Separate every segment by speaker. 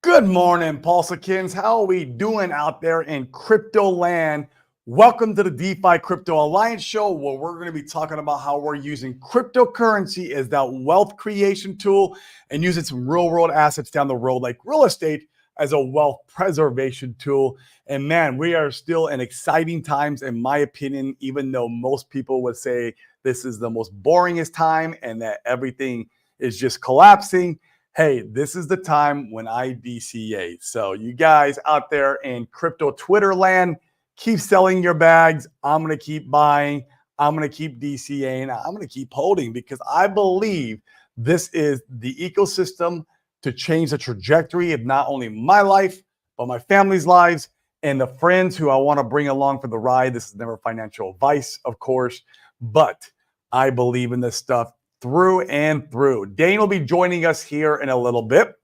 Speaker 1: Good morning, Pulsakins. How are we doing out there in crypto land? Welcome to the DeFi Crypto Alliance show, where we're going to be talking about how we're using cryptocurrency as that wealth creation tool and using some real world assets down the road, like real estate, as a wealth preservation tool. And man, we are still in exciting times, in my opinion, even though most people would say this is the most boringest time and that everything is just collapsing. Hey, this is the time when I DCA. So you guys out there in crypto Twitter land, keep selling your bags. I'm going to keep buying. I'm going to keep DCAing. I'm going to keep holding because I believe this is the ecosystem to change the trajectory of not only my life, but my family's lives and the friends who I want to bring along for the ride. This is never financial advice, of course, but I believe in this stuff through and through. Dane will be joining us here in a little bit.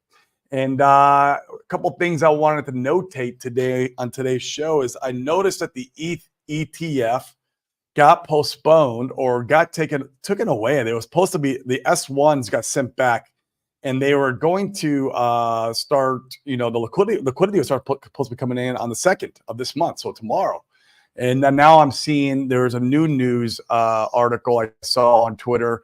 Speaker 1: And a couple things I wanted to notate today on today's show is I noticed that the ETH ETF got postponed or got taken away. There was supposed to be the S1s got sent back, and they were going to start. The liquidity was supposed to be coming in on the 2nd of this month, so tomorrow. And then now I'm seeing there's a new news article I saw on Twitter.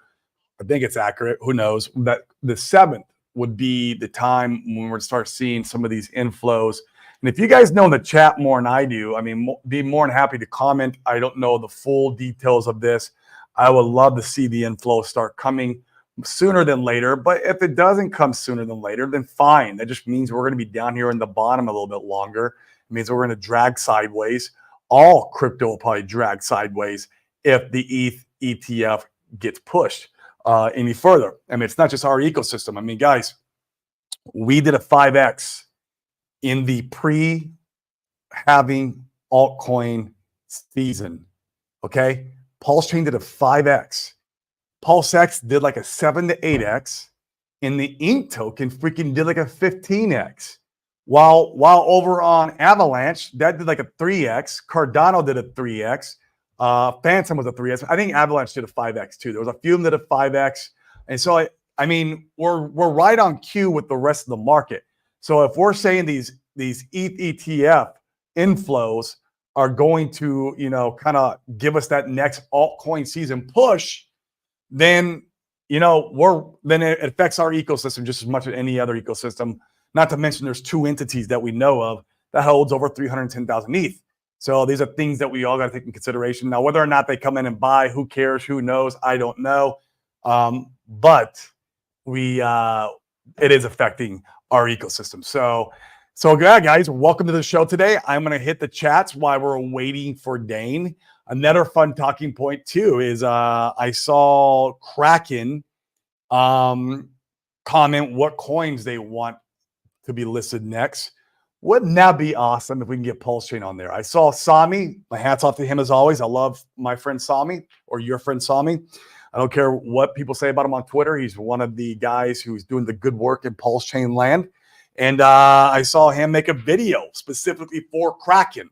Speaker 1: I think it's accurate. Who knows? That the 7th would be the time when we're going to start seeing some of these inflows. And if you guys know in the chat more than I do, I mean, be more than happy to comment. I don't know the full details of this. I would love to see the inflow start coming sooner than later. But if it doesn't come sooner than later, then fine. That just means we're going to be down here in the bottom a little bit longer. It means we're going to drag sideways. All crypto will probably drag sideways if the ETH ETF gets pushed any further. I mean, it's not just our ecosystem. I mean, guys, we did a 5X in the pre-having altcoin season. Okay, Pulse Chain did a 5X. PulseX did like a 7 to 8X, and the Ink token freaking did like a 15X. While over on Avalanche, that did like a 3X. Cardano did a 3X. Phantom was a 3X. I think Avalanche did a 5X too. There was a few of them that did a 5X. And so I mean, we're right on cue with the rest of the market. So if we're saying these ETH ETF inflows are going to, kind of give us that next altcoin season push, then then it affects our ecosystem just as much as any other ecosystem. Not to mention there's two entities that we know of that holds over 310,000 ETH. So these are things that we all got to take in consideration. Now, whether or not they come in and buy, who cares? Who knows? I don't know. But it is affecting our ecosystem. So yeah, guys, welcome to the show today. I'm going to hit the chats while we're waiting for Dane. Another fun talking point too is I saw Kraken comment what coins they want to be listed next. Wouldn't that be awesome if we can get Pulse Chain on there? I saw Sami. My hat's off to him as always. I love my friend Sami, or your friend Sami. I don't care what people say about him on Twitter. He's one of the guys who's doing the good work in Pulse Chain land. And I saw him make a video specifically for Kraken.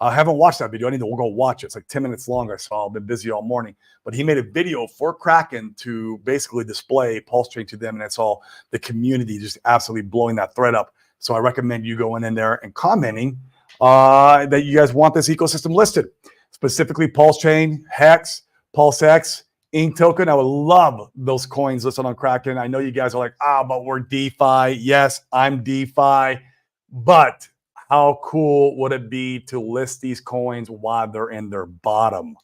Speaker 1: I haven't watched that video. I need to go watch it. It's like 10 minutes long. I saw. I've been busy all morning. But he made a video for Kraken to basically display Pulse Chain to them. And it's all the community just absolutely blowing that thread up. So I recommend you going in there and commenting that you guys want this ecosystem listed. Specifically Pulse Chain, Hex, PulseX, Ink token. I would love those coins listed on Kraken. I know you guys are like, but we're DeFi. Yes, I'm DeFi. But how cool would it be to list these coins while they're in their bottom?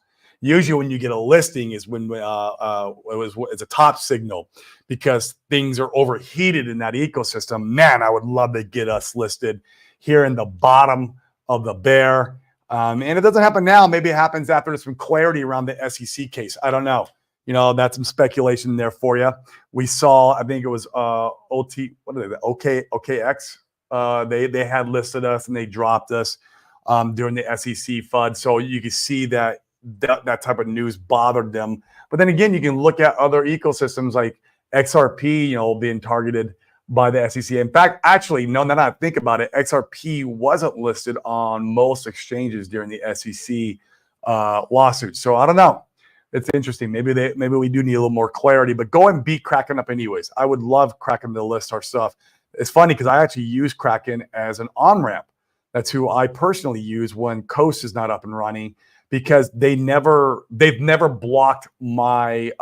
Speaker 1: Usually when you get a listing is when it's a top signal because things are overheated in that ecosystem. Man, I would love to get us listed here in the bottom of the bear. And it doesn't happen now. Maybe it happens after there's some clarity around the SEC case. I don't know. That's some speculation there for you. We saw, I think it was OKX. They had listed us and they dropped us during the SEC FUD. So you can see that type of news bothered them. But then again, you can look at other ecosystems like XRP, being targeted by the SEC. In fact, actually, no, now that I think about it, XRP wasn't listed on most exchanges during the SEC lawsuit. So I don't know. It's interesting. Maybe we do need a little more clarity, but go and beat Kraken up anyways. I would love Kraken to list our stuff It's funny because I actually use Kraken as an on-ramp. That's who I personally use when Coast is not up and running, because they've never blocked my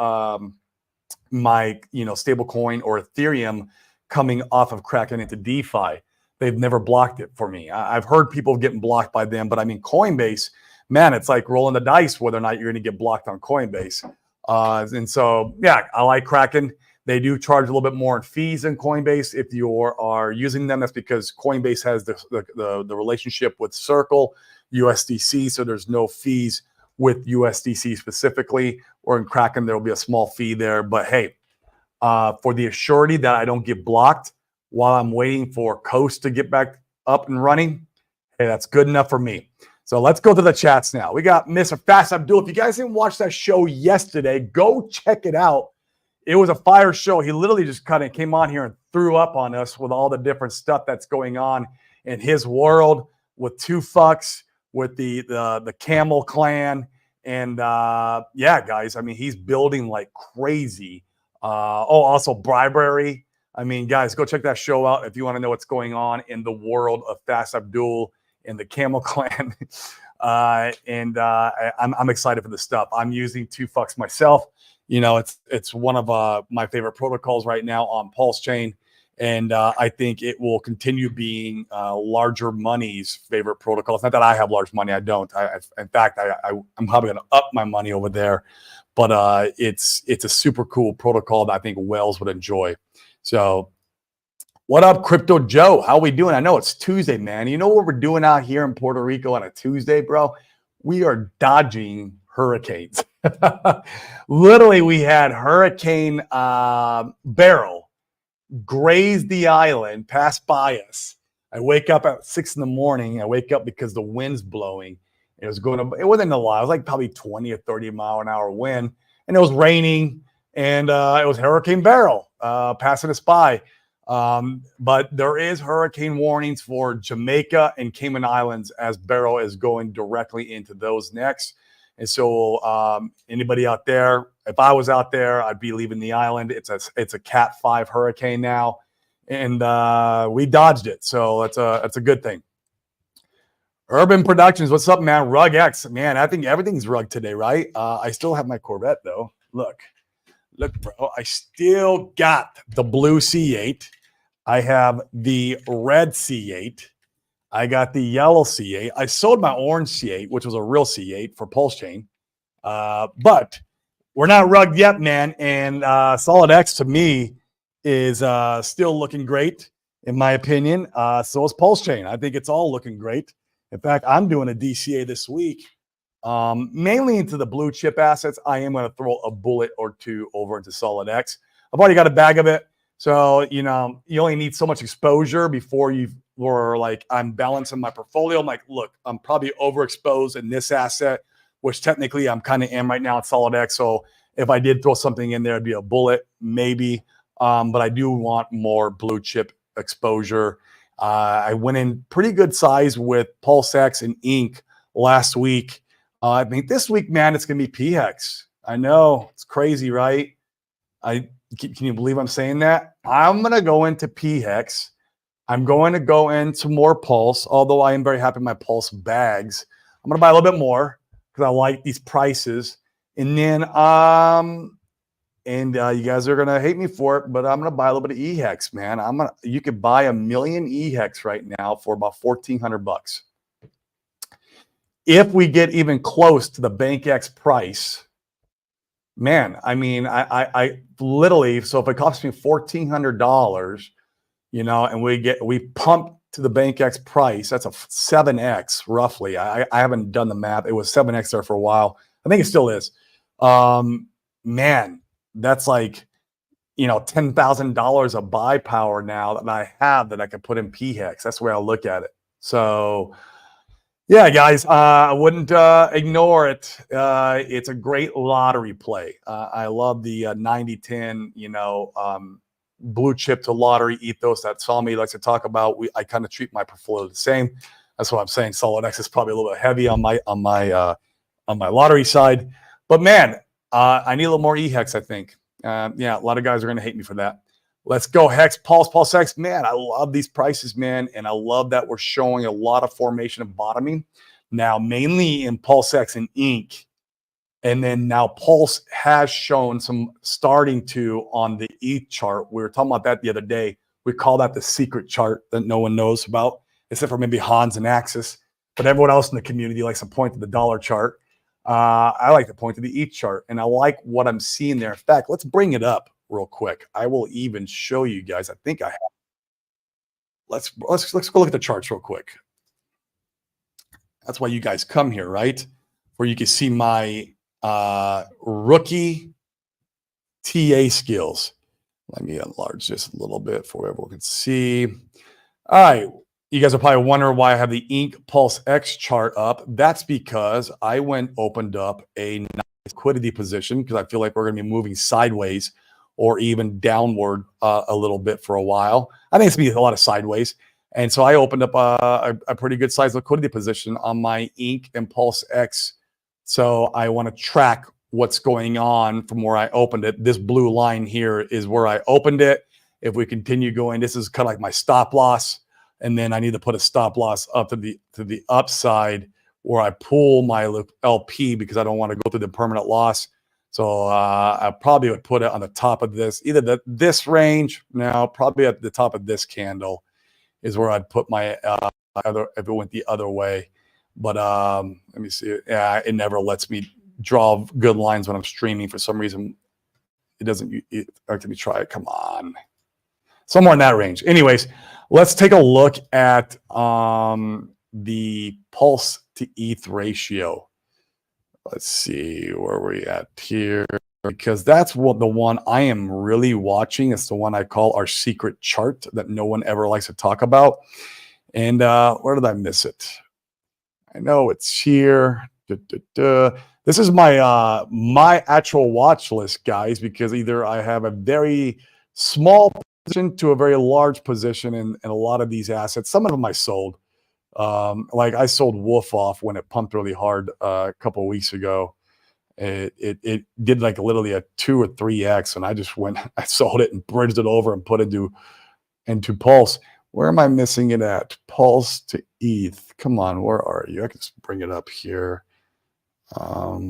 Speaker 1: my stable coin or Ethereum coming off of Kraken into DeFi. They've never blocked it for me. I've heard people getting blocked by them, but I mean, Coinbase, man, it's like rolling the dice whether or not you're going to get blocked on Coinbase. And so, yeah, I like Kraken. They do charge a little bit more in fees than Coinbase if you are using them. That's because Coinbase has the relationship with Circle, USDC, so there's no fees with USDC specifically. Or in Kraken, there will be a small fee there. But hey, for the assurity that I don't get blocked while I'm waiting for Coast to get back up and running, hey, that's good enough for me. So let's go to the chats now. We got Mr. Fast Abdul. If you guys didn't watch that show yesterday, go check it out. It was a fire show. He literally just kind of came on here and threw up on us with all the different stuff that's going on in his world with 2Fucks, with the Camel Clan. And yeah, guys, I mean, he's building like crazy. Also bribery. I mean, guys, go check that show out if you want to know what's going on in the world of Fast Abdul and the Camel Clan. I'm excited for this stuff. I'm using 2Fucks myself. It's one of my favorite protocols right now on Pulse Chain. And I think it will continue being larger money's favorite protocol. It's not that I have large money. I don't. In fact, I'm probably going to up my money over there. But it's a super cool protocol that I think whales would enjoy. So what up, Crypto Joe? How we doing? I know it's Tuesday, man. You know what we're doing out here in Puerto Rico on a Tuesday, bro? We are dodging hurricanes. Literally, we had Hurricane Beryl graze the island, pass by us. I wake up at 6 in the morning. I wake up because the wind's blowing. It wasn't a lot. It was like probably 20 or 30 mile an hour wind. And it was raining. And it was Hurricane Beryl passing us by. But there is hurricane warnings for Jamaica and Cayman Islands as Beryl is going directly into those next. And so anybody out there, if I was out there, I'd be leaving the island. It's a Cat 5 hurricane now, and we dodged it. So that's a good thing. Urban Productions, what's up, man? Rug X, man, I think everything's rug today, right? I still have my Corvette, though. Look, bro, I still got the blue C8. I have the red C8. I got the yellow C8. I sold my orange C8, which was a real C8 for Pulse Chain. But we're not rugged yet, man. And Solid X to me is still looking great, in my opinion. So is Pulse Chain. I think it's all looking great. In fact, I'm doing a DCA this week, mainly into the blue chip assets. I am going to throw a bullet or two over into Solid X. I've already got a bag of it. So, you only need so much exposure before I'm balancing my portfolio. I'm like, look, I'm probably overexposed in this asset, which technically I'm kind of am right now at Solid X. So if I did throw something in there, it'd be a bullet, maybe. But I do want more blue chip exposure. I went in pretty good size with PulseX and Inc. last week. I think this week, man, it's going to be PX. I know, it's crazy, right? Can you believe I'm saying that? I'm going to go into PX. I'm going to go into more Pulse, although I am very happy with my Pulse bags. I'm going to buy a little bit more because I like these prices. And then, you guys are going to hate me for it, but I'm going to buy a little bit of EHEX, man. You could buy 1 million EHEX right now for about $1,400. If we get even close to the BankX price, man, I mean, I literally, so if it costs me $1,400, and we pump to the BankX price, that's a 7X roughly. I haven't done the math. It was 7X there for a while. I think it still is. Man, that's like, $10,000 of buy power now that I have that I can put in PHEX. That's the way I look at it. So yeah, guys, I wouldn't ignore it. It's a great lottery play. I love the 90-10, blue chip to lottery ethos that Salmi likes to talk about. I kind of treat my portfolio the same. That's what I'm saying. Solid X is probably a little bit heavy on my lottery side, but man, I need a little more EHEX, I think. Yeah, a lot of guys are going to hate me for that. Let's go Hex, Pulse X. Man, I love these prices, man. And I love that we're showing a lot of formation of bottoming now, mainly in Pulse X and Inc. And then now Pulse has shown some starting to on the ETH chart. We were talking about that the other day. We call that the secret chart that no one knows about, except for maybe Hans and Axis. But everyone else in the community likes to point to the dollar chart. I like to point to the ETH chart, and I like what I'm seeing there. In fact, let's bring it up real quick. I will even show you guys. I think I have. Let's go look at the charts real quick. That's why you guys come here, right? Where you can see my rookie TA skills. Let me enlarge this a little bit for everyone can see. All right. You guys are probably wondering why I have the Inc. Pulse X chart up. That's because I opened up a nice liquidity position because I feel like we're going to be moving sideways or even downward a little bit for a while. I think it's going to be a lot of sideways. And so I opened up a pretty good size liquidity position on my Inc. and Pulse X. So I want to track what's going on from where I opened it. This blue line here is where I opened it. If we continue going, this is kind of like my stop loss. And then I need to put a stop loss up to the upside where I pull my LP because I don't want to go through the permanent loss. So I probably would put it on the top of this, either this range. Now, probably at the top of this candle is where I'd put my other if it went the other way. But let me see. Yeah, it never lets me draw good lines when I'm streaming for some reason. It doesn't. Let me try it. Come on. Somewhere in that range. Anyways, let's take a look at the pulse to ETH ratio. Let's see where we're at here, because that's what the one I am really watching. It's the one I call our secret chart that no one ever likes to talk about. And where did I miss it? I know it's here. This is my my actual watch list, guys, because either I have a very small position to a very large position in a lot of these assets. Some of them I sold. Like I sold Wolf off when it pumped really hard a couple of weeks ago. It did like literally a 2 or 3x, and I just went, I sold it and bridged it over and put it into Pulse. Where am I missing it at? Pulse to ETH. Come on, where are you? I can just bring it up here. Where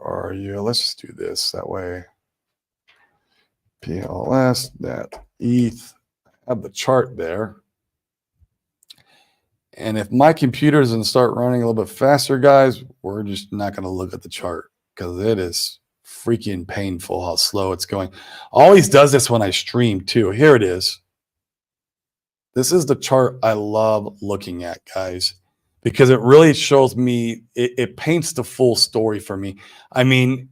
Speaker 1: are you? Let's just do this that way. PLS, that ETH. I have the chart there. And if my computer doesn't start running a little bit faster, guys, we're just not going to look at the chart because it is freaking painful how slow it's going. Always does this when I stream too. Here it is. This is the chart I love looking at, guys, because it really shows me, it paints the full story for me. I mean,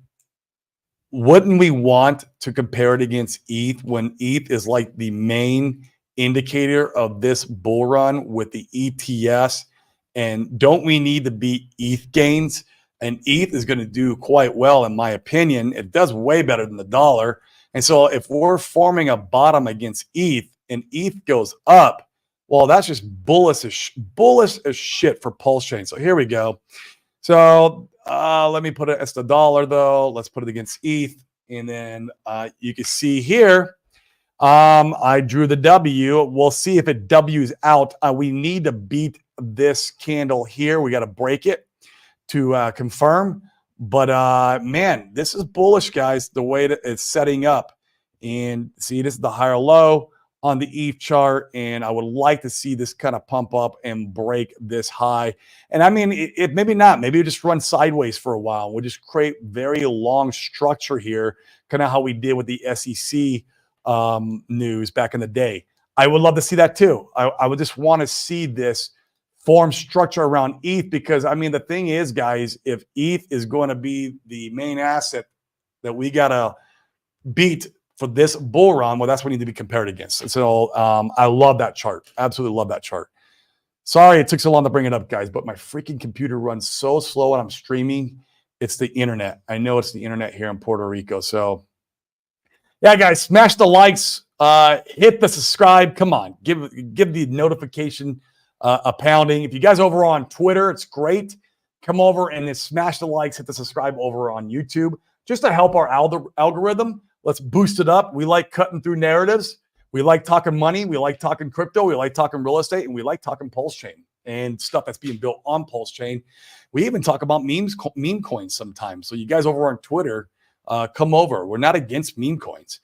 Speaker 1: wouldn't we want to compare it against ETH when ETH is like the main indicator of this bull run with the ETS? And don't we need to beat ETH gains? And ETH is going to do quite well, in my opinion. It does way better than the dollar. And so if we're forming a bottom against ETH and ETH goes up, well, that's just bullish as shit for Pulse Chain. So here we go. So let me put it as the dollar, though. Let's put it against ETH. And then you can see here, I drew the W. We'll see if it W's out. We need to beat this candle here. We got to break it to confirm. But man, this is bullish, guys, the way that it's setting up. And see, this is the higher low on the ETH chart, and I would like to see this kind of pump up and break this high. And I mean, it maybe not. Maybe we just run sideways for a while. We'll just create very long structure here, kind of how we did with the SEC news back in the day. I would love to see that too. I would just want to see this form structure around ETH because, I mean, the thing is, guys, if ETH is going to be the main asset that we got to beat for this bull run, well, that's what we need to be compared against. And so I love that chart. Absolutely love that chart. Sorry it took so long to bring it up, guys, but my freaking computer runs so slow when I'm streaming. It's the internet. I know it's the internet here in Puerto Rico. So yeah, guys, smash the likes, hit the subscribe. Come on, give the notification a pounding. If you guys over on Twitter, it's great. Come over and then smash the likes, hit the subscribe over on YouTube just to help our algorithm. Let's boost it up. We like cutting through narratives. We like talking money. We like talking crypto. We like talking real estate. And we like talking Pulse Chain and stuff that's being built on Pulse Chain. We even talk about meme coins sometimes. So you guys over on Twitter, come over. We're not against meme coins.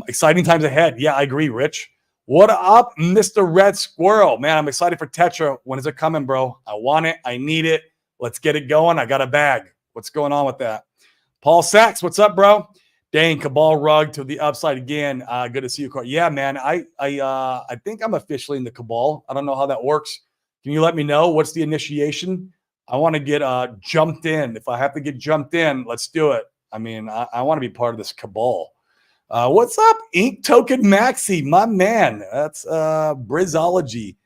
Speaker 1: Exciting times ahead. Yeah, I agree, Rich. What up, Mr. Red Squirrel? Man, I'm excited for Tetra. When is it coming, bro? I want it. I need it. Let's get it going. I got a bag. What's going on with that? Paul Sachs, what's up, bro? Dang, Cabal Rug to the upside again. Good to see you. Yeah, man. I think I'm officially in the Cabal. I don't know how that works. Can you let me know? What's the initiation? I want to get jumped in. If I have to get jumped in, let's do it. I mean, I want to be part of this Cabal. What's up, Ink Token Maxi, my man? That's Brizology.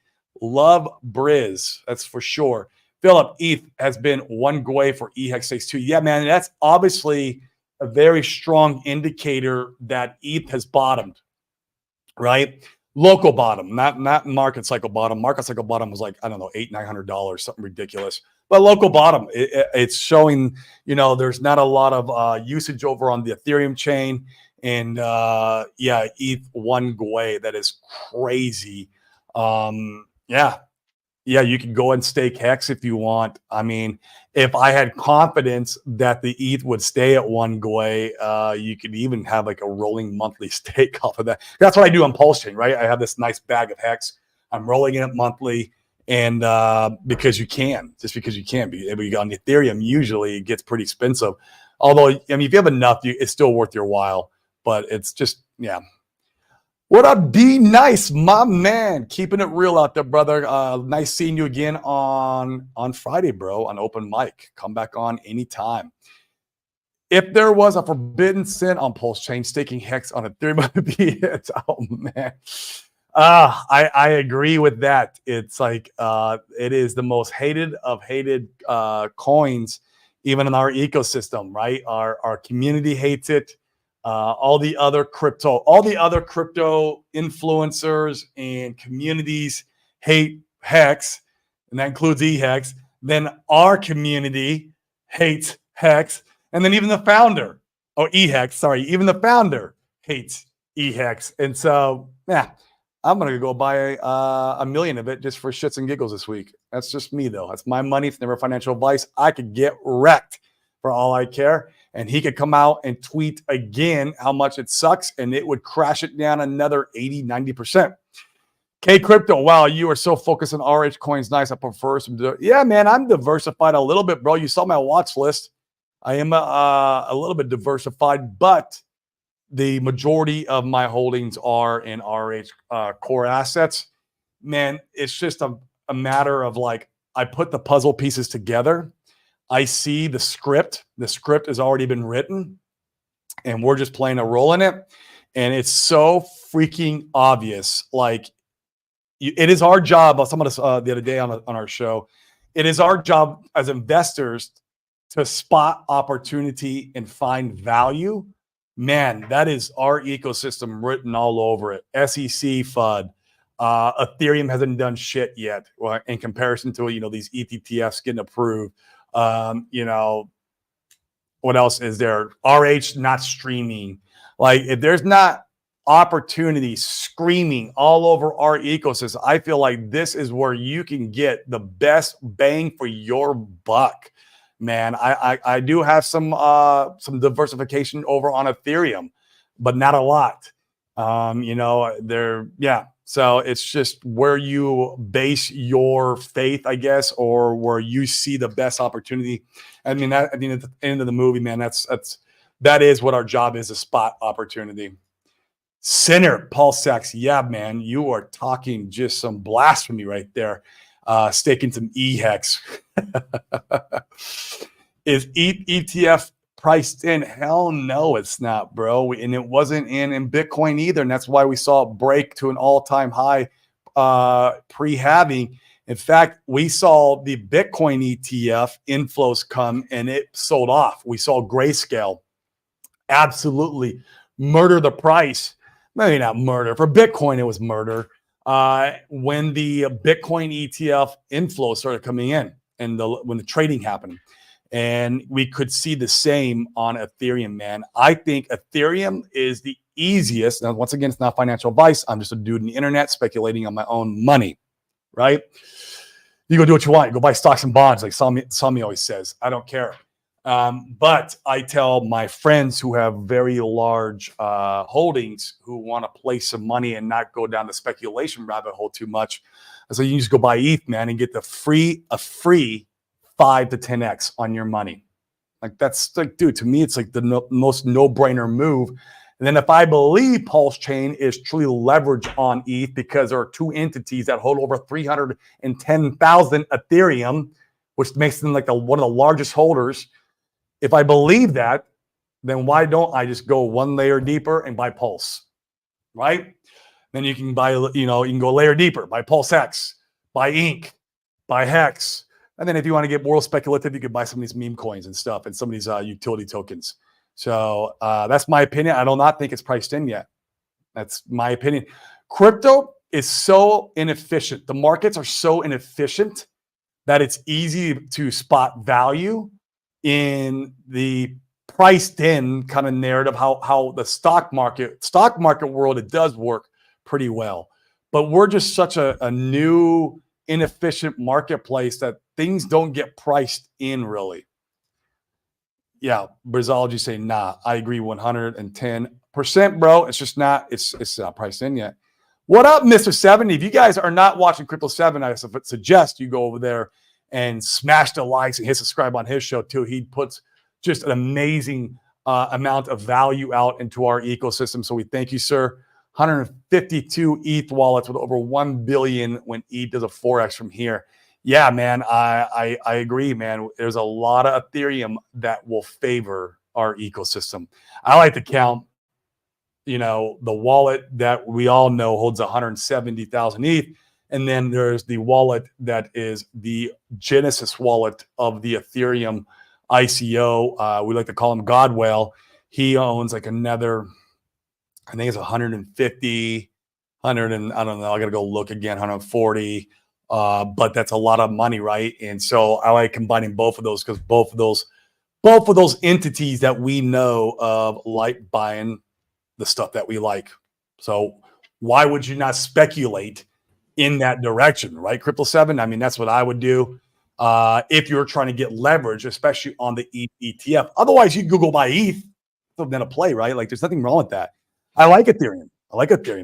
Speaker 1: Love Briz. That's for sure. Philip, ETH has been one gwei for EHEX 2. Yeah, man, that's obviously a very strong indicator that ETH has bottomed, right? Local bottom, not market cycle bottom. Market cycle bottom was like, I don't know, $800-900, something ridiculous. But local bottom, it's showing, there's not a lot of usage over on the Ethereum chain. And yeah, ETH one gwei. That is crazy. Yeah, you can go and stake Hex if you want. I mean, if I had confidence that the ETH would stay at one gwei, you could even have like a rolling monthly stake off of that. That's what I do on Pulse Chain, right? I have this nice bag of Hex. I'm rolling it monthly, and because you can, just because you can. But on Ethereum, usually it gets pretty expensive. Although, I mean, if you have enough, it's still worth your while. But it's just, yeah. What up, D Nice, my man? Keeping it real out there, brother. Nice seeing you again on Friday, bro, on open mic. Come back on anytime. If there was a forbidden sin on Pulse Chain, staking Hex on Ethereum would be it. Oh, man. I agree with that. It's like it is the most hated of hated coins, even in our ecosystem, right? Our community hates it. All the other crypto influencers and communities hate Hex, and that includes EHEX. Then our community hates Hex, and then even the founder, even the founder hates EHEX. And so, yeah, I'm gonna go buy a million of it just for shits and giggles this week. That's just me, though. That's my money. It's never financial advice. I could get wrecked for all I care. And he could come out and tweet again how much it sucks, and it would crash it down another 80-90%. K Crypto, wow, you are so focused on RH coins. Nice. I prefer some. Yeah, man, I'm diversified a little bit, bro. You saw my watch list. I am a little bit diversified, but the majority of my holdings are in RH core assets. Man, it's just a matter of like, I put the puzzle pieces together. I see the script. The script has already been written, and we're just playing a role in it. And it's so freaking obvious. Like, it is our job. Someone the other day on our show, it is our job as investors to spot opportunity and find value. Man, that is our ecosystem written all over it. SEC FUD. Ethereum hasn't done shit yet in comparison to these ETFs getting approved. What else is there? RH not streaming. Like, if there's not opportunity screaming all over our ecosystem, I feel like this is where you can get the best bang for your buck, man. I do have some diversification over on Ethereum, but not a lot. So it's just where you base your faith, I guess, or where you see the best opportunity. I mean, at the end of the movie, man, that is what our job is, to spot opportunity. Sinner, Paul Sachs. Yeah, man, you are talking just some blasphemy right there. Staking some EHEX. Is ETF priced in? Hell no, it's not, bro. And it wasn't in Bitcoin either. And that's why we saw it break to an all-time high pre-halving. In fact, we saw the Bitcoin ETF inflows come and it sold off. We saw Grayscale absolutely murder the price. Maybe not murder. For Bitcoin, it was murder. When the Bitcoin ETF inflow started coming in and when the trading happened. And we could see the same on Ethereum, man. I think Ethereum is the easiest. Now, once again, it's not financial advice. I'm just a dude on the internet speculating on my own money, right? You go do what you want. You go buy stocks and bonds, like Sami always says. I don't care. But I tell my friends who have very large holdings who want to place some money and not go down the speculation rabbit hole too much. I say you just go buy ETH, man, and get a free 5 to 10x on your money. Like that's like, dude, to me, it's like the most no-brainer move. And then if I believe Pulse Chain is truly leveraged on ETH because there are two entities that hold over 310,000 Ethereum, which makes them like one of the largest holders. If I believe that, then why don't I just go one layer deeper and buy Pulse, right? Then you can buy, you can go a layer deeper, buy Pulse X, buy Inc, buy Hex. And then if you want to get more speculative, you could buy some of these meme coins and stuff and some of these utility tokens. So that's my opinion. I do not think it's priced in yet. That's my opinion. Crypto is so inefficient. The markets are so inefficient that it's easy to spot value in the priced in kind of narrative, how the stock market world, it does work pretty well. But we're just such a new, inefficient marketplace that things don't get priced in really. Yeah, Brizology saying, nah, I agree 110%, bro. It's just not, it's not priced in yet. What up, Mr. 70? If you guys are not watching Crypto 7, I suggest you go over there and smash the likes and hit subscribe on his show too. He puts just an amazing amount of value out into our ecosystem. So we thank you, sir. 152 ETH wallets with over 1 billion when ETH does a 4x from here. Yeah, man, I agree, man. There's a lot of Ethereum that will favor our ecosystem. I like to count, the wallet that we all know holds 170,000 ETH. And then there's the wallet that is the Genesis wallet of the Ethereum ICO. We like to call him Godwell. He owns like another, I think it's 150, 100, and I don't know. I got to go look again, 140. But that's a lot of money, right? And so I like combining both of those because both of those entities that we know of like buying the stuff that we like. So why would you not speculate in that direction, right? Crypto 7. I mean, that's what I would do if you're trying to get leverage, especially on the ETF. Otherwise, you Google buy ETH, then a play, right? Like, there's nothing wrong with that. I like Ethereum.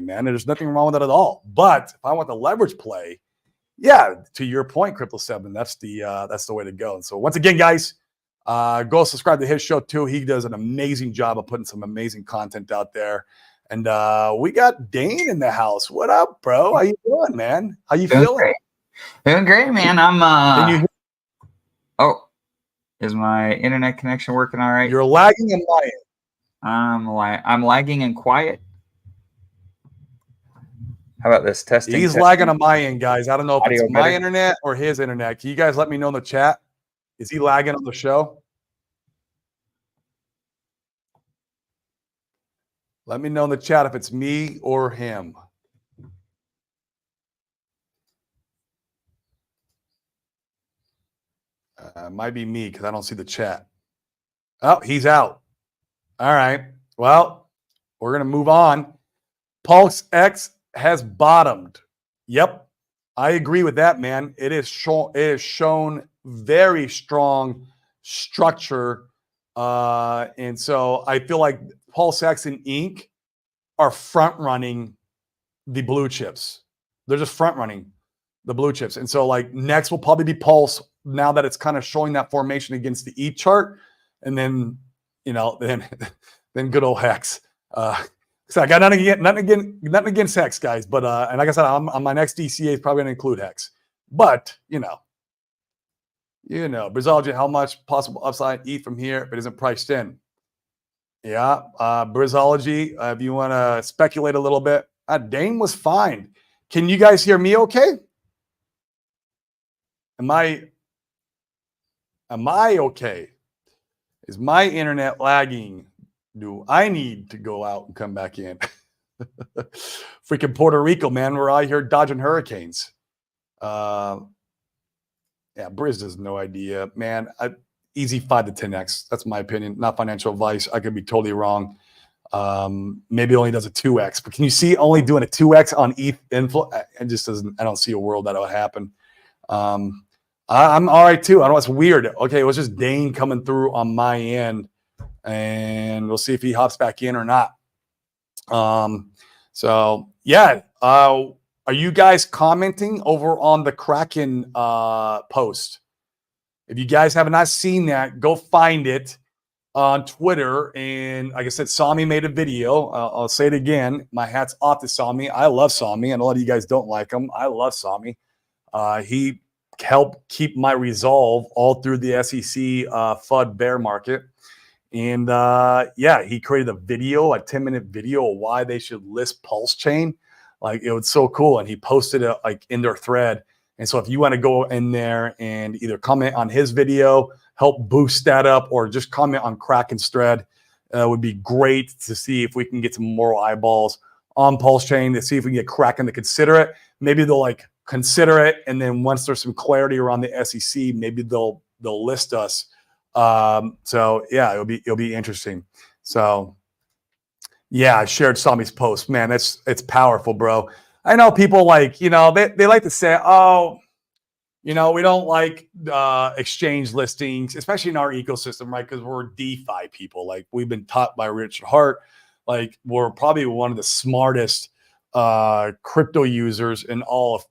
Speaker 1: Man. There's nothing wrong with that at all. But if I want the leverage play, yeah, to your point, Crypto 7, that's the way to go. And so once again, guys, go subscribe to his show too. He does an amazing job of putting some amazing content out there. And we got Dane in the house. What up, bro? How you doing, man? How you feeling?
Speaker 2: Great. Doing great, man. I'm Oh, is my internet connection working all right?
Speaker 1: You're lagging and quiet.
Speaker 2: I'm lagging and quiet. How about this testing?
Speaker 1: He's lagging on my end, guys. I don't know if
Speaker 2: Audio
Speaker 1: it's my
Speaker 2: better?
Speaker 1: internet or his internet. Can you guys let me know in the chat? Is he lagging on the show? Let me know in the chat if it's me or him. Might be me because I don't see the chat. Oh, he's out. All right. Well, we're going to move on. Pulse X has bottomed. Yep. I agree with that, man. It is shown very strong structure. And so I feel like Pulse X and Inc. are front running the blue chips. They're just front running the blue chips. And so like next will probably be Pulse now that it's kind of showing that formation against the E chart. And then, then good old Hex. So I got nothing against Hex, guys. But and like I said, on my next DCA is probably gonna include Hex. But Brizology, how much possible upside ETH from here if it isn't priced in? Yeah, Brizology, if you want to speculate a little bit, Dane was fine. Can you guys hear me okay? Am I okay? Is my internet lagging? Do I need to go out and come back in? Freaking Puerto Rico, man. We're out here dodging hurricanes. Yeah, Briz has no idea, man. easy 5 to 10x. That's my opinion, not financial advice. I could be totally wrong. Maybe only does a 2x, but can you see only doing a 2x on ETH inflow? It just doesn't. I don't see a world that will happen. I'm all right too. I know it's weird. Okay, it was just Dane coming through on my end, and we'll see if he hops back in or not. So yeah. Are you guys commenting over on the Kraken post? If you guys have not seen that, go find it on Twitter. And like I said, Sami made a video. I'll say it again. My hat's off to Sami. I love Sami, and a lot of you guys don't like him. I love Sami. He helped keep my resolve all through the SEC FUD bear market. And yeah, he created a video, a 10-minute video of why they should list Pulse Chain. Like, it was so cool. And he posted it like in their thread. And so if you want to go in there and either comment on his video, help boost that up, or just comment on Kraken's thread, would be great to see if we can get some more eyeballs on Pulse Chain, to see if we can get Kraken to consider it. Maybe they'll like consider it, and then once there's some clarity around the SEC, maybe they'll list us. So yeah, it'll be interesting. So yeah, I shared Sami's post. Man, it's powerful, bro. I know people like, they like to say, oh, we don't like exchange listings, especially in our ecosystem, right? Because we're DeFi people. Like, we've been taught by Richard Hart, like, we're probably one of the smartest crypto users in all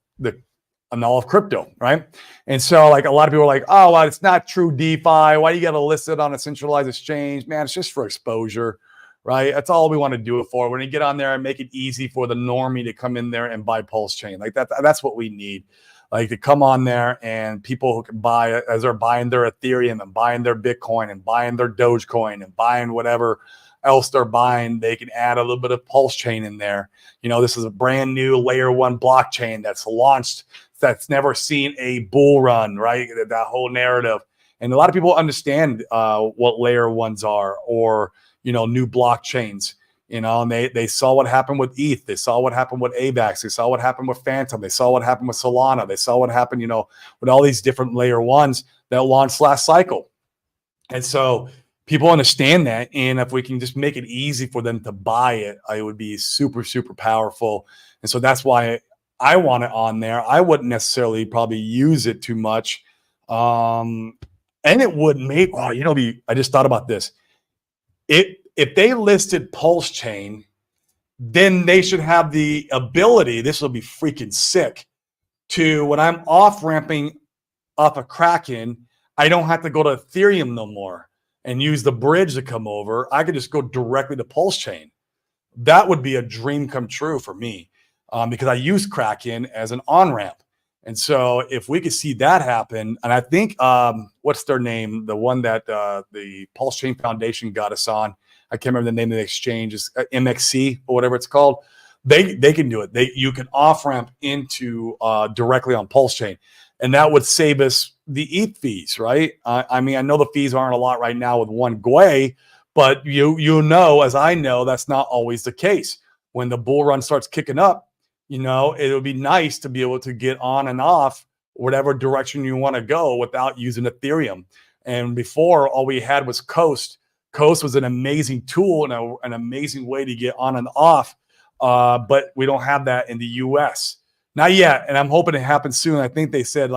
Speaker 1: of crypto, right? And so, like, a lot of people are like, oh, well, it's not true DeFi. Why do you got to list it on a centralized exchange? Man, it's just for exposure, right? That's all we want to do it for. We're going to get on there and make it easy for the normie to come in there and buy Pulse Chain. Like, that's what we need. Like, to come on there, and people who can buy it as they're buying their Ethereum and buying their Bitcoin and buying their Dogecoin and buying whatever else they're buying, they can add a little bit of Pulse Chain in there. This is a brand new layer 1 blockchain that's launched, that's never seen a bull run, right? That whole narrative. And a lot of people understand what layer 1s are, or, new blockchains. And they saw what happened with ETH. They saw what happened with AVAX. They saw what happened with Phantom. They saw what happened with Solana. They saw what happened, with all these different layer 1s that launched last cycle. And so people understand that. And if we can just make it easy for them to buy it, it would be super, super powerful. And so that's why I want it on there. I wouldn't necessarily probably use it too much. And it would make, I just thought about this. If they listed Pulse Chain, then they should have the ability, this will be freaking sick, to, when I'm off-ramping off of Kraken, I don't have to go to Ethereum no more and use the bridge to come over. I could just go directly to Pulse Chain. That would be a dream come true for me, because I use Kraken as an on-ramp. And so if we could see that happen, and I think, what's their name? The one that the Pulse Chain Foundation got us on, I can't remember the name of the exchange, is MXC or whatever it's called. They can do it. You can off ramp into directly on Pulse Chain, and that would save us the ETH fees, right? I mean, I know the fees aren't a lot right now with one Gwei, but as I know, that's not always the case. When the bull run starts kicking up, it would be nice to be able to get on and off whatever direction you want to go without using Ethereum. And before, all we had was Coast. Coast was an amazing tool and an amazing way to get on and off, but we don't have that in the US. Not yet, and I'm hoping it happens soon. I think they said,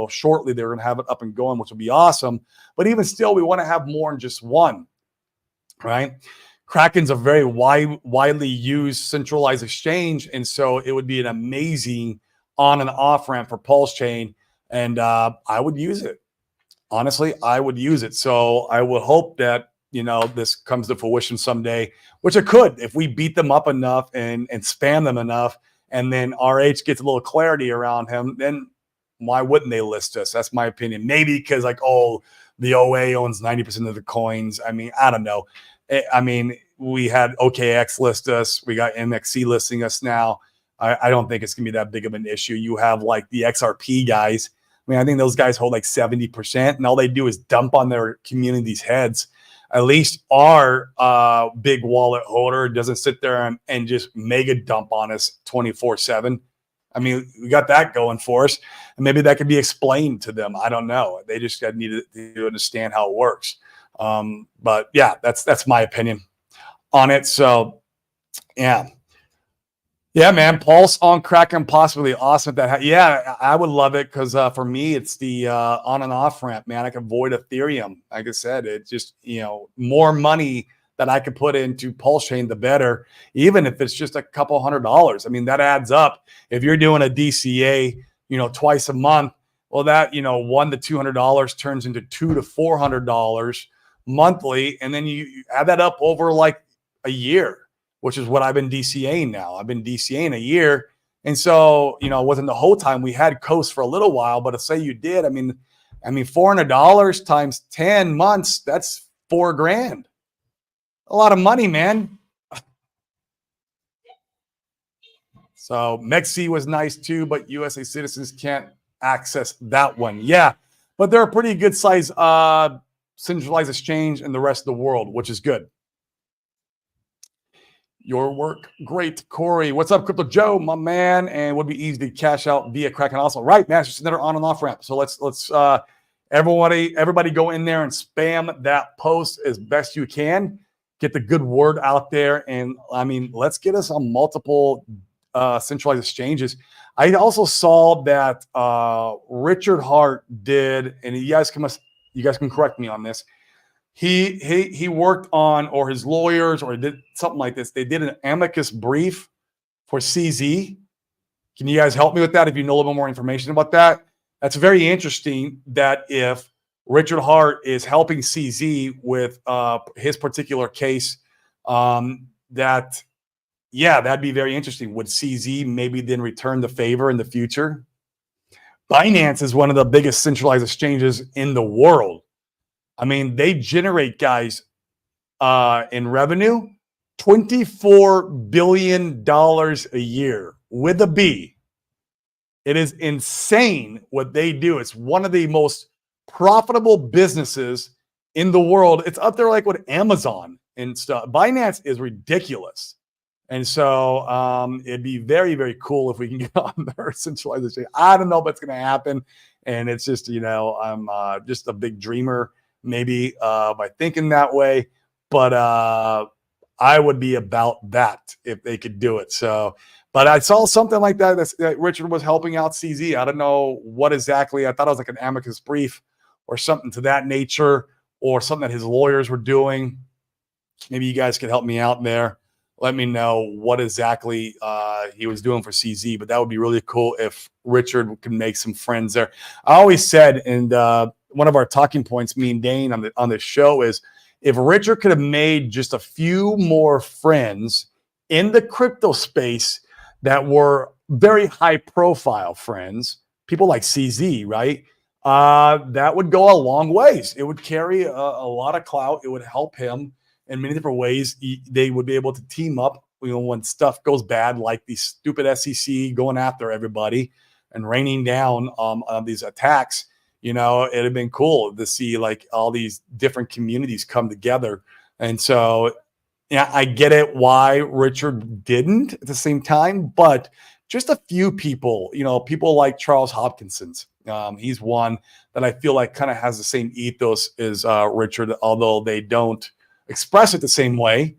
Speaker 1: shortly they're going to have it up and going, which will be awesome. But even still, we want to have more than just one, right? Kraken's a very widely used centralized exchange, and so it would be an amazing on and off ramp for Pulse Chain, and I would use it. Honestly, I would use it. So I would hope that this comes to fruition someday, which it could if we beat them up enough and spam them enough, and then RH gets a little clarity around him. Then why wouldn't they list us? That's my opinion. Maybe because the OA owns 90% of the coins. I mean, I don't know. I mean, we had OKX list us. We got MXC listing us now. I don't think it's going to be that big of an issue. You have like the XRP guys. I mean, I think those guys hold like 70%, and all they do is dump on their community's heads. At least our big wallet holder doesn't sit there and just mega dump on us 24/7. I mean, we got that going for us, and maybe that could be explained to them. I don't know. They just need to understand how it works. But yeah, that's my opinion on it. So yeah. Yeah, man. Pulse on Kraken, possibly awesome. Yeah, I would love it because for me, it's the on and off ramp, man. I can avoid Ethereum. Like I said, it's just, more money that I could put into Pulse Chain, the better, even if it's just a couple $100. I mean, that adds up. If you're doing a DCA, twice a month, well, that, $100 to $200 turns into $200 to $400 monthly. And then you add that up over like a year, which is what I've been DCAing now. I've been DCAing a year. And so, it wasn't the whole time. We had Coast for a little while, but if say you did, I mean, $400 times 10 months, that's $4,000. A lot of money, man. So MEXC was nice too, but USA citizens can't access that one. Yeah, but they're a pretty good size centralized exchange in the rest of the world, which is good. Your work, great, Corey. What's up, Crypto Joe, my man? And would be easy to cash out via Kraken also, right? Man, it's just another on and off ramp. So let's everybody go in there and spam that post as best you can. Get the good word out there, and I mean, let's get us on multiple centralized exchanges. I also saw that Richard Hart did, and you guys can correct me on this. He worked on, or his lawyers, or did something like this. They did an amicus brief for CZ. Can you guys help me with that if you know a little bit more information about that? That's very interesting that if Richard Hart is helping CZ with his particular case, that'd be very interesting. Would CZ maybe then return the favor in the future? Binance is one of the biggest centralized exchanges in the world. I mean, they generate, guys, in revenue, $24 billion a year with a B. It is insane what they do. It's one of the most profitable businesses in the world. It's up there like with Amazon and stuff. Binance is ridiculous. And so it'd be very, very cool if we can get on their centralized exchange. I don't know if it's going to happen. And it's just, I'm just a big dreamer maybe by thinking that way. But I would be about that if they could do it. So, but I saw something like that that Richard was helping out CZ. I don't know what exactly. I thought it was like an amicus brief or something to that nature, or something that his lawyers were doing. Maybe you guys could help me out there. Let me know what exactly he was doing for CZ, but that would be really cool if Richard could make some friends there. I always said, and one of our talking points, me and Dane on this show, is if Richard could have made just a few more friends in the crypto space that were very high profile friends, people like CZ, right? That would go a long ways. It would carry a lot of clout. It would help him in many different ways. They would be able to team up, when stuff goes bad, like the stupid SEC going after everybody and raining down on these attacks. It'd have been cool to see like all these different communities come together. And so, yeah, I get it why Richard didn't at the same time, but just a few people, people like Charles Hopkinson's. He's one that I feel like kind of has the same ethos as Richard, although they don't express it the same way.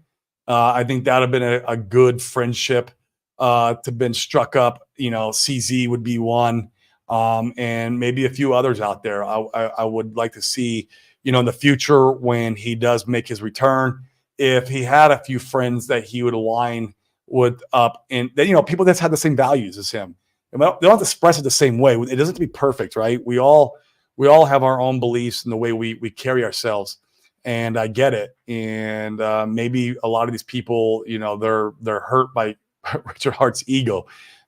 Speaker 1: I think that would have been a good friendship to been struck up. CZ would be one, and maybe a few others out there. I would like to see, in the future when he does make his return, if he had a few friends that he would align with up, and that people that's had the same values as him. They don't have to express it the same way. It doesn't have to be perfect, right? We all have our own beliefs and the way we carry ourselves. And I get it. And maybe a lot of these people, they're hurt by Richard Hart's ego,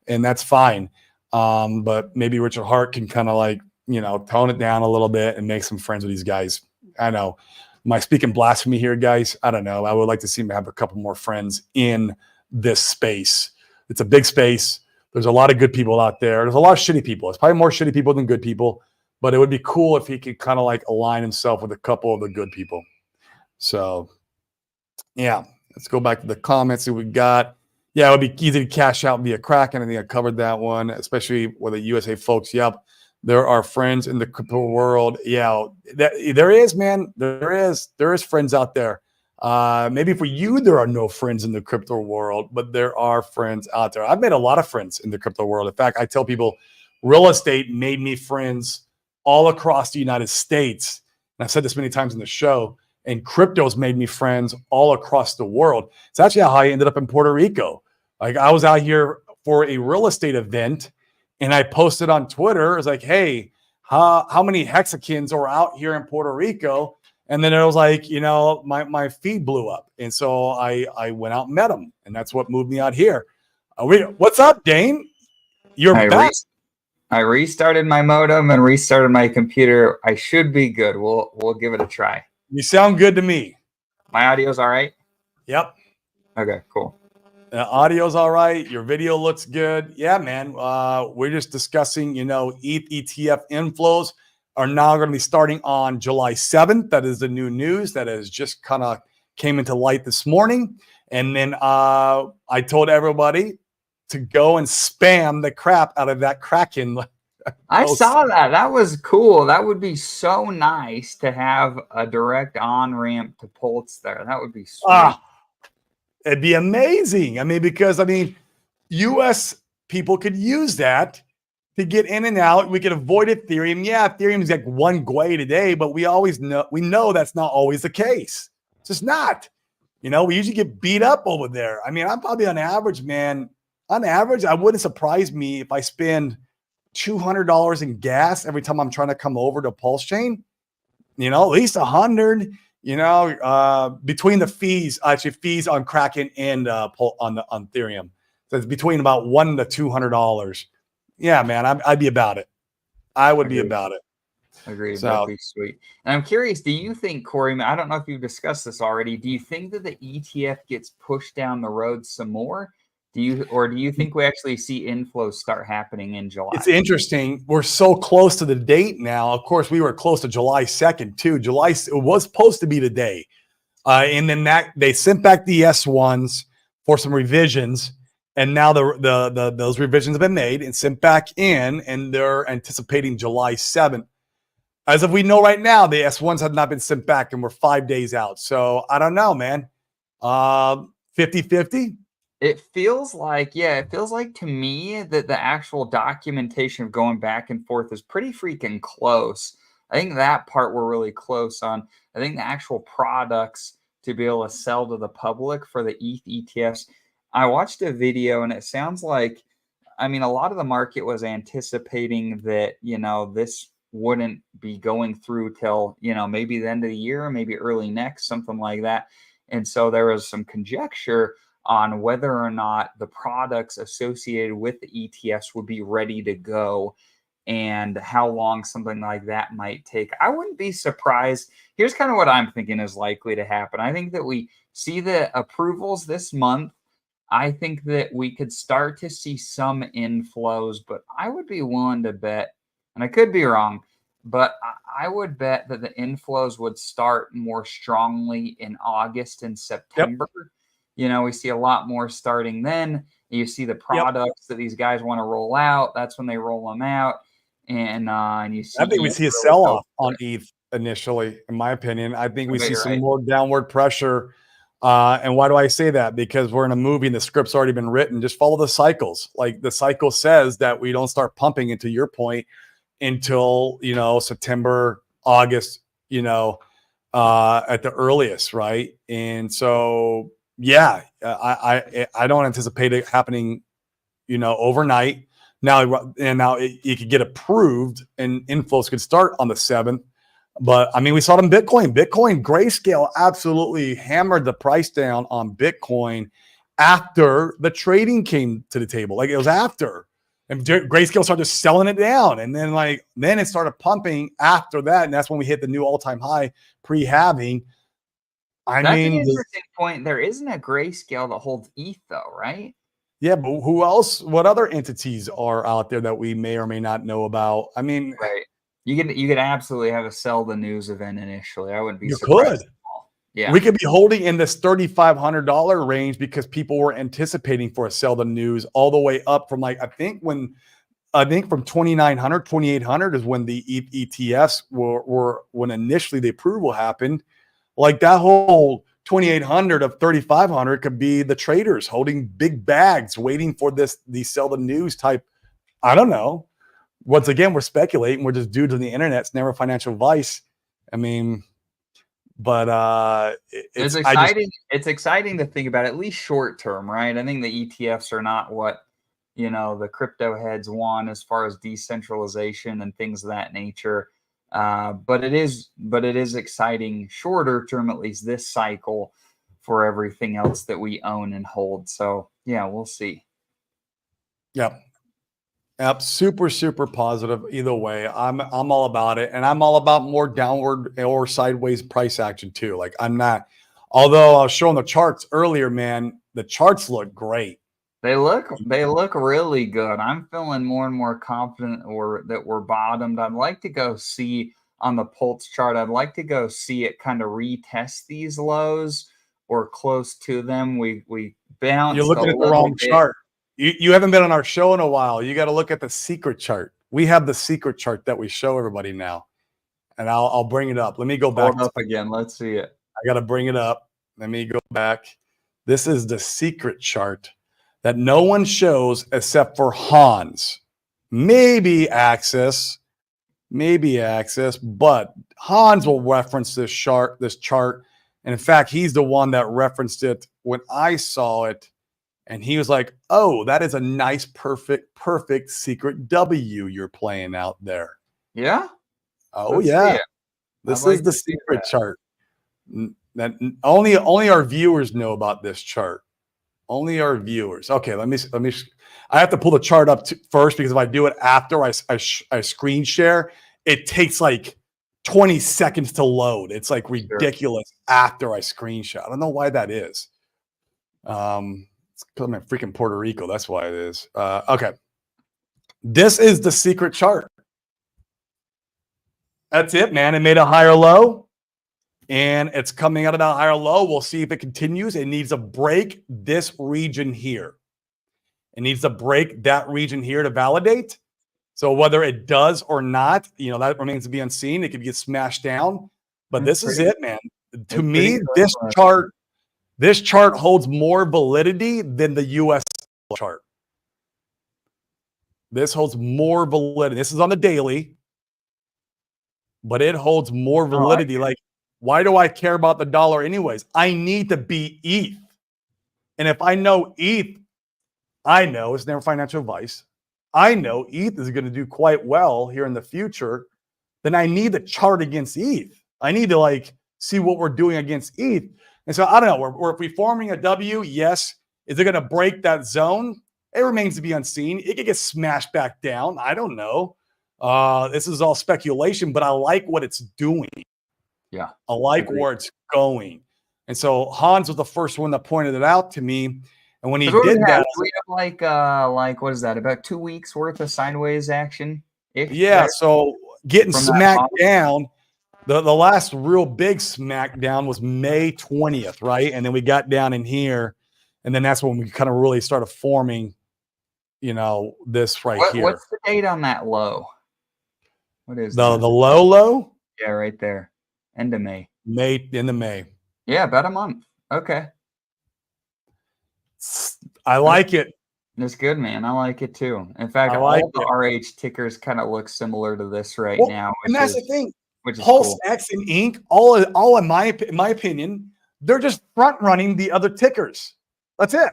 Speaker 1: and that's fine. But maybe Richard Hart can kind of like, tone it down a little bit and make some friends with these guys. I know. Am I speaking blasphemy here, guys? I don't know. I would like to see him have a couple more friends in this space. It's a big space. There's a lot of good people out there. There's a lot of shitty people. It's probably more shitty people than good people. But it would be cool if he could kind of like align himself with a couple of the good people. So, yeah, let's go back to the comments that we got. Yeah, it would be easy to cash out via Kraken. I think I covered that one, especially with the USA folks. Yep. There are friends in the crypto world. Yeah, there is, man. There is friends out there. Maybe for you, there are no friends in the crypto world, but there are friends out there. I've made a lot of friends in the crypto world. In fact, I tell people real estate made me friends all across the United States. And I've said this many times in the show, and crypto's made me friends all across the world. It's actually how I ended up in Puerto Rico. Like I was out here for a real estate event and I posted on Twitter, it was like, hey, how many hexagons are out here in Puerto Rico? And then it was like, my feed blew up. And so I went out and met them. And that's what moved me out here. What's up, Dane? You're back.
Speaker 2: I restarted my modem and restarted my computer. I should be good. We'll give it a try.
Speaker 1: You sound good to me.
Speaker 2: My audio's all right?
Speaker 1: Yep.
Speaker 2: Okay, cool.
Speaker 1: Audio's all right. Your video looks good. Yeah, man. We're just discussing, ETH ETF inflows are now going to be starting on July 7th. That is the new news that has just kind of came into light this morning. And then I told everybody to go and spam the crap out of that Kraken.
Speaker 2: I saw that. That was cool. That would be so nice to have a direct on-ramp to Pulse there. That would be sweet.
Speaker 1: It'd be amazing. Because US people could use that to get in and out. We could avoid Ethereum. Yeah, Ethereum is like one gwei today, but we know that's not always the case. It's just not. We usually get beat up over there. I'm probably on average, man. On average, I wouldn't surprise me if I spend $200 in gas every time I'm trying to come over to Pulse Chain. At least 100. Between the fees on Kraken and on Ethereum, so it's between about $100 to $200. Yeah, man, I'd be about it. I would be about it.
Speaker 2: Agreed. That'd be sweet. And I'm curious, do you think, Corey? I don't know if you've discussed this already. Do you think that the ETF gets pushed down the road some more? Do you think we actually see inflows start happening in July?
Speaker 1: It's interesting. We're so close to the date now. Of course, we were close to July 2nd too. It was supposed to be today. And then they sent back the S1s for some revisions. And now those revisions have been made and sent back in, and they're anticipating July 7th. As of we know right now, the S1s have not been sent back and we're 5 days out. So I don't know, man. 50-50.
Speaker 2: It feels like to me that the actual documentation of going back and forth is pretty freaking close. I think that part we're really close on. I think the actual products to be able to sell to the public for the ETH ETFs. I watched a video and it sounds like, a lot of the market was anticipating that, this wouldn't be going through till, maybe the end of the year, maybe early next, something like that. And so there was some conjecture on whether or not the products associated with the ETFs would be ready to go and how long something like that might take. I wouldn't be surprised. Here's kind of what I'm thinking is likely to happen. I think that we see the approvals this month. I think that we could start to see some inflows, but I would be willing to bet, and I could be wrong, but I would bet that the inflows would start more strongly in August and September. Yep. We see a lot more starting then. You see the products that these guys want to roll out. That's when they roll them out. And you see.
Speaker 1: I think we see a sell-off on ETH initially, in my opinion. I think we see some more downward pressure. And why do I say that? Because we're in a movie and the script's already been written. Just follow the cycles. Like the cycle says that we don't start pumping, into your point, until, September, August, at the earliest, right? And so, yeah, I don't anticipate it happening, overnight. Now it could get approved and inflows could start on the 7th. But we saw it in Bitcoin. Grayscale absolutely hammered the price down on Bitcoin after the trading came to the table. Like it was after, and Grayscale started selling it down, and then it started pumping after that, and that's when we hit the new all-time high pre-halving.
Speaker 2: That's an interesting point. There isn't a Grayscale that holds ETH, though, right?
Speaker 1: Yeah, but who else? What other entities are out there that we may or may not know about?
Speaker 2: Right. You could absolutely have a sell the news event initially. I wouldn't be surprised.
Speaker 1: You could.
Speaker 2: Yeah.
Speaker 1: We could be holding in this $3,500 range because people were anticipating for a sell the news all the way up from like, I think from 2,900, 2,800 is when the ETFs were when initially the approval happened. Like that whole 2,800 of 3,500 could be the traders holding big bags, waiting for the sell the news type. I don't know. Once again, we're speculating. We're just dudes on the internet. It's never financial advice. I mean, but
Speaker 2: It's exciting. It's exciting to think about, at least short term, right? I think the ETFs are not what, the crypto heads want as far as decentralization and things of that nature. But it is exciting shorter term, at least this cycle, for everything else that we own and hold. So yeah, we'll see.
Speaker 1: Yep. Yep. Super, super positive. Either way, I'm all about it. And I'm all about more downward or sideways price action too. Like I'm not, although I was showing the charts earlier, man, the charts look great.
Speaker 2: They look really good. I'm feeling more and more confident that we're bottomed. I'd like to go see on the Pulse chart. I'd like to go see it kind of retest these lows or close to them. We bounced.
Speaker 1: You're looking at the wrong chart. You haven't been on our show in a while. You got to look at the secret chart. We have the secret chart that we show everybody now, and I'll bring it up. Let me go back.
Speaker 2: Hold up again. Let's see it.
Speaker 1: I got to bring it up. Let me go back. This is the secret chart that no one shows except for Hans. Maybe Access, but Hans will reference this chart. And in fact, he's the one that referenced it when I saw it. And he was like, oh, that is a nice, perfect secret W you're playing out there.
Speaker 2: Yeah.
Speaker 1: Oh, yeah. This is the secret chart. That only our viewers know about this chart. Only our viewers. Okay, let me. I have to pull the chart up first, because if I do it after I screen share, it takes like 20 seconds to load. It's like ridiculous after I screen share. I don't know why that is. It's because I'm in freaking Puerto Rico. That's why it is. Okay. This is the secret chart. That's it, man. It made a higher low, and it's coming out of that higher low. We'll see if it continues. It needs to break this region here. It needs to break that region here to validate. So whether it does or not, that remains to be unseen. It could get smashed down. But this is it, man. To me, this chart holds more validity than the US chart. This holds more validity. This is on the daily, but it holds more validity. Like, why do I care about the dollar anyways? I need to beat ETH. And if I know ETH, I know it's never financial advice. I know ETH is going to do quite well here in the future. Then I need the chart against ETH. I need to see what we're doing against ETH. And so I don't know. We're reforming a W. Yes. Is it going to break that zone? It remains to be unseen. It could get smashed back down. I don't know. This is all speculation, but I like what it's doing.
Speaker 2: Yeah.
Speaker 1: I like where it's going. And so Hans was the first one that pointed it out to me. And when he did that,
Speaker 2: we have what is that? About 2 weeks worth of sideways action.
Speaker 1: Yeah. There. So getting smacked down. The last real big smackdown was May 20th, right? And then we got down in here, and then that's when we kind of really started forming, this here.
Speaker 2: What's the date on that low? What is
Speaker 1: the low?
Speaker 2: Yeah, right there. End of May.
Speaker 1: End of May.
Speaker 2: Yeah, about a month. Okay.
Speaker 1: I like it.
Speaker 2: It's good, man. I like it too. In fact, all the RH tickers kind of look similar to this now.
Speaker 1: And that's the thing. Pulse cool. X and Inc. All in my opinion, they're just front running the other tickers. That's it.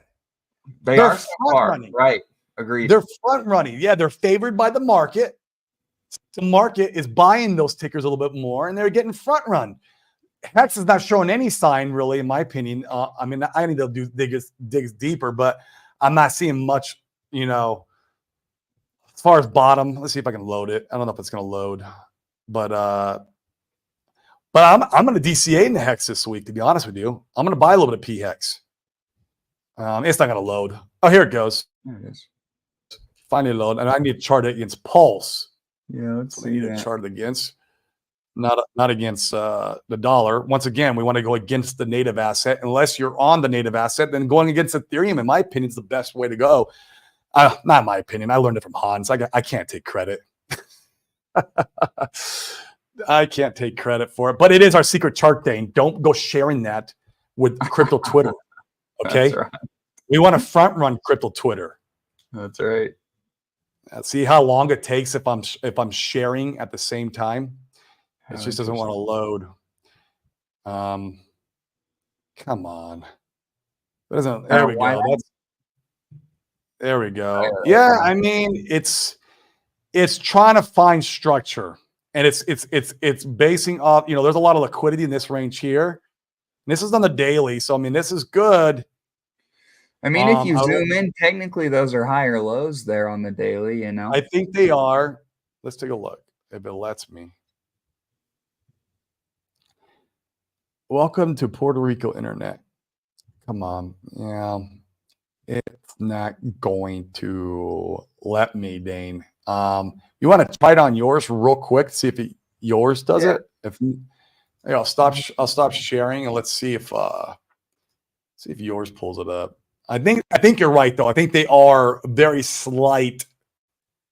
Speaker 2: They're front running, right? Agreed.
Speaker 1: They're front running. Yeah, they're favored by the market. The market is buying those tickers a little bit more, and they're getting front run. Hex is not showing any sign, really, in my opinion. I mean, I need to dig deeper, but I'm not seeing much. As far as bottom, let's see if I can load it. I don't know if it's going to load. But I'm going to DCA in the Hex this week, to be honest with you. I'm going to buy a little bit of PHEX. It's not going to load. Oh, here it goes.
Speaker 2: There it is.
Speaker 1: Finally load. And I need to chart it against Pulse.
Speaker 2: Yeah, let's see that.
Speaker 1: Chart it against. not against the dollar. Once again, we want to go against the native asset. Unless you're on the native asset, then going against Ethereum, in my opinion, is the best way to go. Not my opinion. I learned it from Hans. I can't take credit. I can't take credit for it, but it is our secret chart day. And don't go sharing that with crypto Twitter. Okay.
Speaker 2: That's right.
Speaker 1: We want to front run crypto Twitter.
Speaker 2: That's right.
Speaker 1: See how long it takes if I'm sharing at the same time. It just doesn't want to load. Come on. It doesn't. There we go. There we go. Yeah, I mean, it's trying to find structure, and it's basing off. There's a lot of liquidity in this range here. And this is on the daily, so I mean, this is good.
Speaker 2: I mean, if you zoom in, technically those are higher lows there on the daily.
Speaker 1: I think they are. Let's take a look if it lets me. Welcome to Puerto Rico Internet. Come on. Yeah. It's not going to let me, Dane. You want to try it on yours real quick, see if yours does it? I'll stop sharing and let's see if yours pulls it up. I think you're right though. I think they are very slight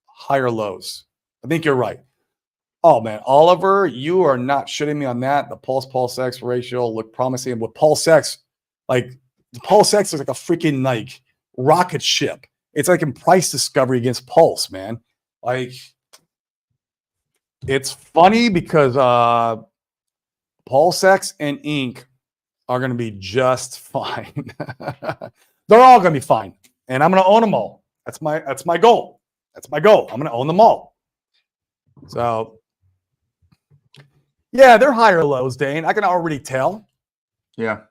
Speaker 1: higher lows. I think you're right. Oh man, Oliver, you are not shitting me on that. The Pulse X ratio looked promising. With Pulse X, the Pulse X is like a freaking rocket ship. It's like in price discovery against Pulse, man. It's funny because Pulse X and Inc are going to be just fine. They're all going to be fine, and I'm going to own them all. That's my goal. That's my goal. I'm going to own them all. So, yeah, they're higher lows, Dane. I can already tell.
Speaker 2: Yeah,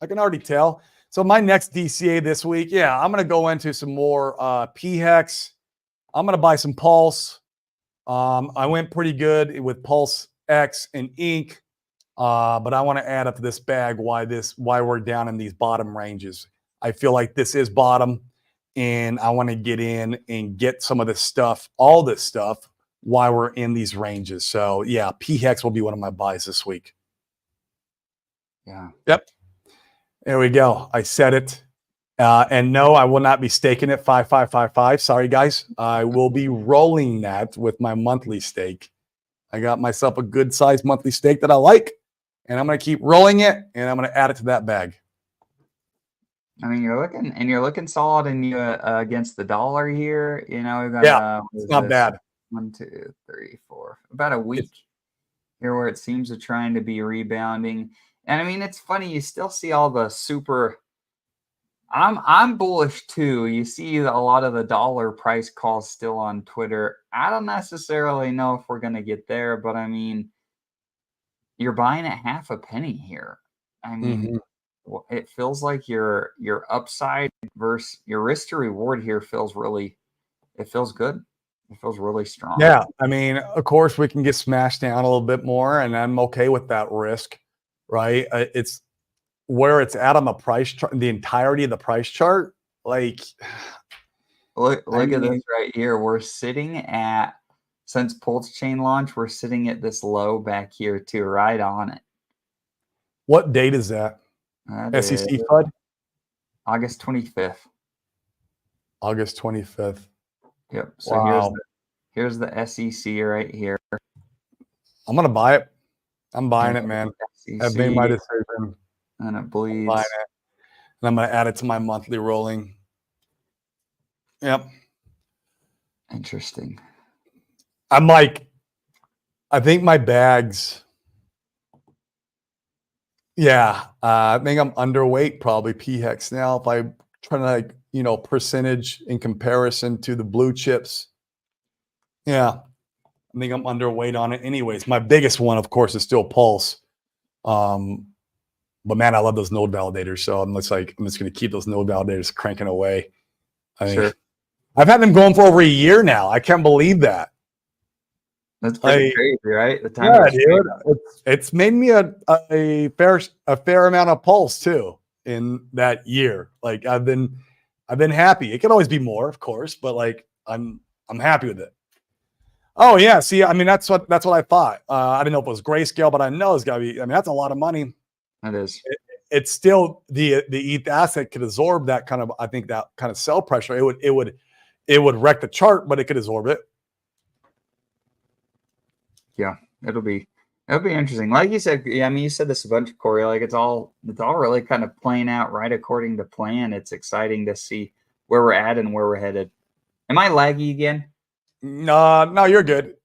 Speaker 1: I can already tell. So my next DCA this week, I'm going to go into some more PHEX. I'm going to buy some Pulse. I went pretty good with Pulse X and Inc. But I want to add up to this bag why we're down in these bottom ranges. I feel like this is bottom, and I want to get in and get some of this stuff, all this stuff, while we're in these ranges. So yeah, PHEX will be one of my buys this week.
Speaker 2: Yeah.
Speaker 1: Yep. There we go. I said it. And no, I will not be staking it 5555. Sorry, guys. I will be rolling that with my monthly stake. I got myself a good sized monthly stake that I like, and I'm going to keep rolling it, and I'm going to add it to that bag.
Speaker 2: I mean, you're looking solid against the dollar here. We've got
Speaker 1: it's not bad.
Speaker 2: 1, 2, 3, 4, about a week here where it seems to trying to be rebounding. And I mean, it's funny, you still see all the super. I'm bullish too. You see a lot of the dollar price calls still on Twitter. I don't necessarily know if we're gonna get there, but I mean, you're buying at half a penny here. I mean, it feels like your upside versus your risk to reward here feels good. It feels really strong.
Speaker 1: Yeah, I mean, of course, we can get smashed down a little bit more, and I'm okay with that risk, right? It's where it's at on the price chart, the entirety of the price chart. Look
Speaker 2: at this right here. We're sitting at, since Pulse Chain launch, we're sitting at this low back here too, right on it.
Speaker 1: What date is that? SEC FUD?
Speaker 2: August 25th.
Speaker 1: August 25th.
Speaker 2: Yep. So here's the SEC right here.
Speaker 1: I'm gonna buy it. I'm buying it, man. I've made my decision.
Speaker 2: And it bleeds.
Speaker 1: I'm buying it. And I'm gonna add it to my monthly rolling. Yep.
Speaker 2: Interesting.
Speaker 1: I think my bags. Yeah, I think I'm underweight probably PHEX now. If I try to percentage in comparison to the blue chips. Yeah, I think I'm underweight on it. Anyways, my biggest one, of course, is still Pulse. But man, I love those node validators. So I'm just going to keep those node validators cranking away.
Speaker 2: Sure.
Speaker 1: I've had them going for over a year now. I can't believe that.
Speaker 2: That's pretty crazy, right? The time.
Speaker 1: Yeah, dude. It's made me a fair amount of Pulse too in that year. I've been happy. It can always be more, of course, but I'm happy with it. Oh yeah. See, I mean, that's what I thought. I didn't know if it was grayscale, but I know it's gotta be. I mean, that's a lot of money.
Speaker 2: That is.
Speaker 1: It's still the ETH asset could absorb that kind of, I think, that kind of sell pressure. It would wreck the chart, but it could absorb it.
Speaker 2: Yeah, it'll be interesting. Like you said, yeah, I mean, you said this a bunch, Corey. Like it's all really kind of playing out right according to plan. It's exciting to see where we're at and where we're headed. Am I laggy again?
Speaker 1: No, you're good.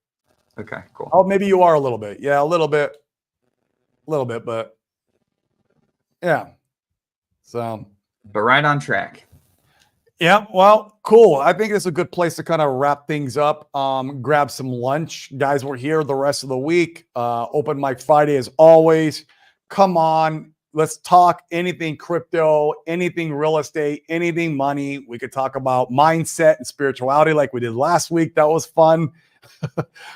Speaker 2: Okay, cool.
Speaker 1: Oh, maybe you are a little bit. Yeah, a little bit, but yeah. So,
Speaker 2: But right on track.
Speaker 1: yeah, well, cool. I think it's a good place to kind of wrap things up. Grab some lunch. Guys, we're here the rest of the week. Open mic Friday as always. Come on. Let's talk anything crypto, anything real estate, anything money. We could talk about mindset and spirituality like we did last week. That was fun.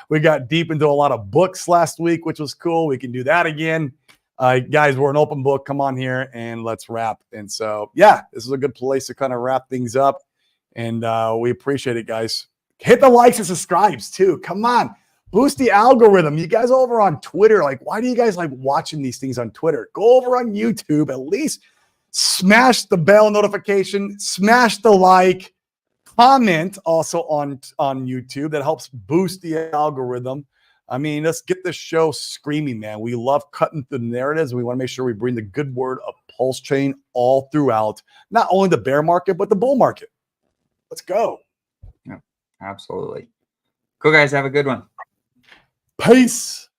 Speaker 1: We got deep into a lot of books last week, which was cool. We can do that again. Guys, we're an open book. Come on here and let's wrap. And so, yeah, this is a good place to kind of wrap things up. And we appreciate it, guys. Hit the likes and subscribes too. Come on. Boost the algorithm. You guys over on Twitter, like, why do you guys like watching these things on Twitter? Go over on YouTube, at least smash the bell notification, smash the like, comment also on YouTube. That helps boost the algorithm. I mean, let's get this show screaming, man. We love cutting the narratives. We want to make sure we bring the good word of Pulse Chain all throughout, not only the bear market, but the bull market. Let's go.
Speaker 2: Yeah, absolutely. Cool, guys. Have a good one.
Speaker 1: Peace.